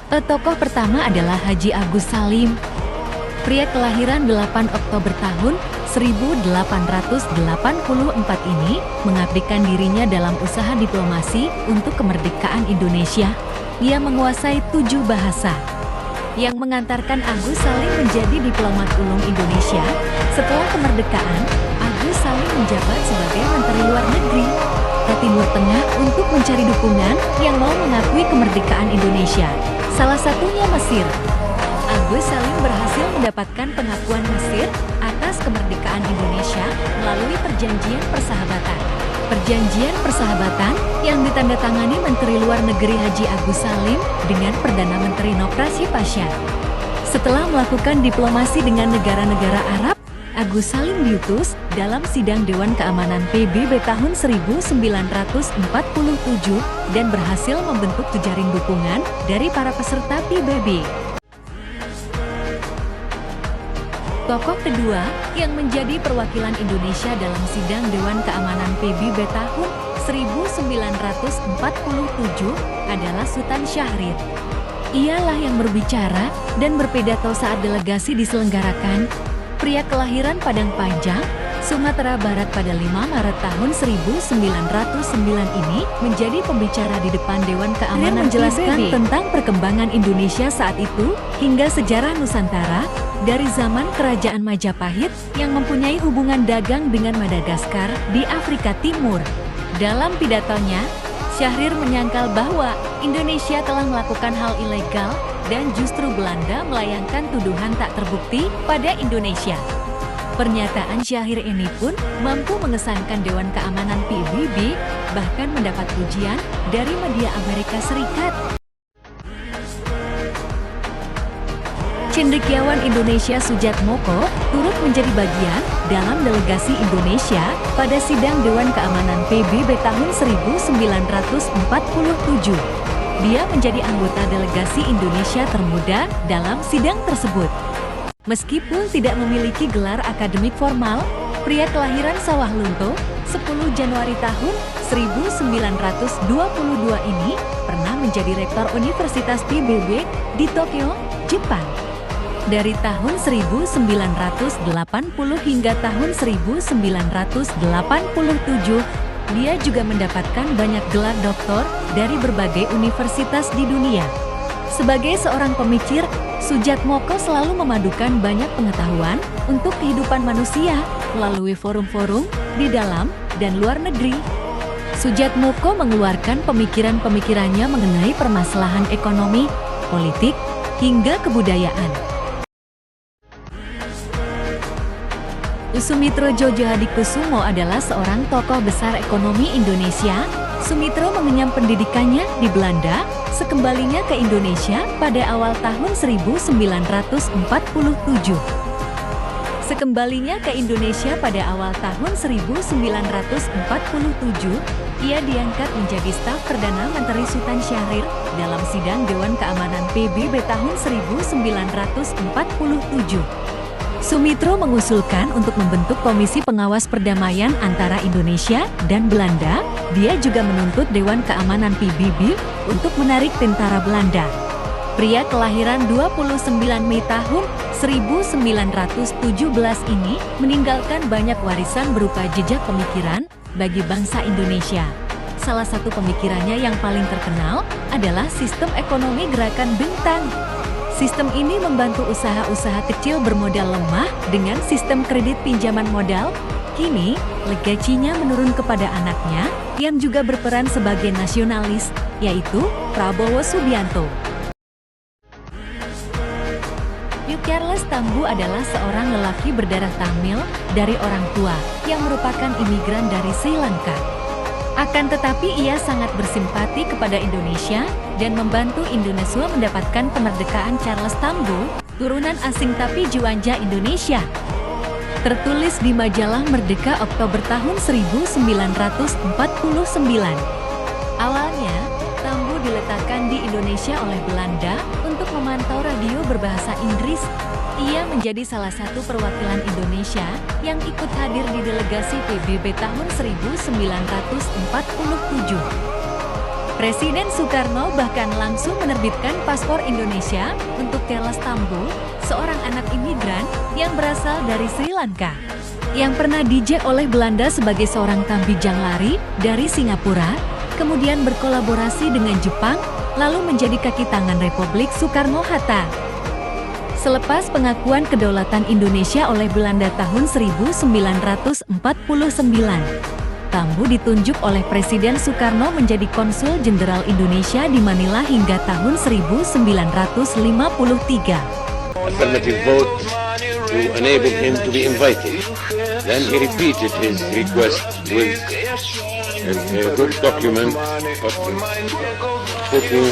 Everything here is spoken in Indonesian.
Tokoh pertama adalah Haji Agus Salim. Pria kelahiran 8 Oktober tahun 1884 ini mengabdikan dirinya dalam usaha diplomasi untuk kemerdekaan Indonesia. Ia menguasai 7 bahasa, yang mengantarkan Agus Salim menjadi diplomat ulung Indonesia. Setelah kemerdekaan, Agus Salim menjabat sebagai Menteri Luar Negeri ke Timur Tengah untuk mencari dukungan yang mau mengakui kemerdekaan Indonesia. Salah satunya Mesir. Agus Salim berhasil mendapatkan pengakuan Mesir atas kemerdekaan Indonesia melalui Perjanjian Persahabatan. Perjanjian Persahabatan yang ditandatangani Menteri Luar Negeri Haji Agus Salim dengan Perdana Menteri Nokrasy Pasha. Setelah melakukan diplomasi dengan negara-negara Arab, Agus Salim diutus dalam sidang Dewan Keamanan PBB tahun 1947 dan berhasil membentuk jejaring dukungan dari para peserta PBB. Tokoh kedua yang menjadi perwakilan Indonesia dalam sidang Dewan Keamanan PBB tahun 1947 adalah Sultan Syahrir. Ialah yang berbicara dan berpidato saat delegasi diselenggarakan. Pria kelahiran Padang Panjang, Sumatera Barat pada 5 Maret tahun 1909 ini menjadi pembicara di depan Dewan Keamanan menjelaskan tentang perkembangan Indonesia saat itu hingga sejarah Nusantara dari zaman Kerajaan Majapahit yang mempunyai hubungan dagang dengan Madagaskar di Afrika Timur. Dalam pidatonya, Syahrir menyangkal bahwa Indonesia telah melakukan hal ilegal dan justru Belanda melayangkan tuduhan tak terbukti pada Indonesia. Pernyataan Syahrir ini pun mampu mengesankan Dewan Keamanan PBB, bahkan mendapat pujian dari media Amerika Serikat. Cendekiawan Indonesia Soejartmoko turut menjadi bagian dalam delegasi Indonesia pada sidang Dewan Keamanan PBB tahun 1947. Dia menjadi anggota delegasi Indonesia termuda dalam sidang tersebut. Meskipun tidak memiliki gelar akademik formal, pria kelahiran Sawah Lunto, 10 Januari tahun 1922 ini pernah menjadi rektor Universitas PBB di Tokyo, Jepang. Dari tahun 1980 hingga tahun 1987, dia juga mendapatkan banyak gelar doktor dari berbagai universitas di dunia. Sebagai seorang pemikir, Soejartmoko selalu memadukan banyak pengetahuan untuk kehidupan manusia melalui forum-forum di dalam dan luar negeri. Soejartmoko mengeluarkan pemikiran-pemikirannya mengenai permasalahan ekonomi, politik, hingga kebudayaan. Sumitro Djodjohadikusumo adalah seorang tokoh besar ekonomi Indonesia. Sumitro mengenyam pendidikannya di Belanda, sekembalinya ke Indonesia pada awal tahun 1947. Sekembalinya ke Indonesia pada awal tahun 1947, ia diangkat menjadi staf Perdana Menteri Sultan Syahrir dalam sidang Dewan Keamanan PBB tahun 1947. Sumitro mengusulkan untuk membentuk Komisi Pengawas Perdamaian antara Indonesia dan Belanda. Dia juga menuntut Dewan Keamanan PBB untuk menarik tentara Belanda. Pria kelahiran 29 Mei tahun 1917 ini meninggalkan banyak warisan berupa jejak pemikiran bagi bangsa Indonesia. Salah satu pemikirannya yang paling terkenal adalah sistem ekonomi gerakan bentang. Sistem ini membantu usaha-usaha kecil bermodal lemah dengan sistem kredit pinjaman modal. Kini, legasinya menurun kepada anaknya yang juga berperan sebagai nasionalis, yaitu Prabowo Subianto. Charles Tambu adalah seorang lelaki berdarah Tamil dari orang tua yang merupakan imigran dari Sri Lanka. Akan tetapi ia sangat bersimpati kepada Indonesia dan membantu Indonesia mendapatkan kemerdekaan. Charles Tambu, turunan asing tapi juanja Indonesia. Tertulis di majalah Merdeka Oktober tahun 1949. Awalnya, Tambu diletakkan di Indonesia oleh Belanda untuk memantau radio berbahasa Inggris. Ia menjadi salah satu perwakilan Indonesia yang ikut hadir di delegasi PBB tahun 1947. Presiden Soekarno bahkan langsung menerbitkan paspor Indonesia untuk Kelas Tambo, seorang anak imigran yang berasal dari Sri Lanka, yang pernah dijak oleh Belanda sebagai seorang tambijang lari dari Singapura, kemudian berkolaborasi dengan Jepang, lalu menjadi kaki tangan Republik Soekarno-Hatta. Selepas pengakuan kedaulatan Indonesia oleh Belanda tahun 1949, Tambo ditunjuk oleh Presiden Soekarno menjadi Konsul Jenderal Indonesia di Manila hingga tahun 1953. Affirmative vote to enable him to be invited. Then he repeated his request with a good document of putting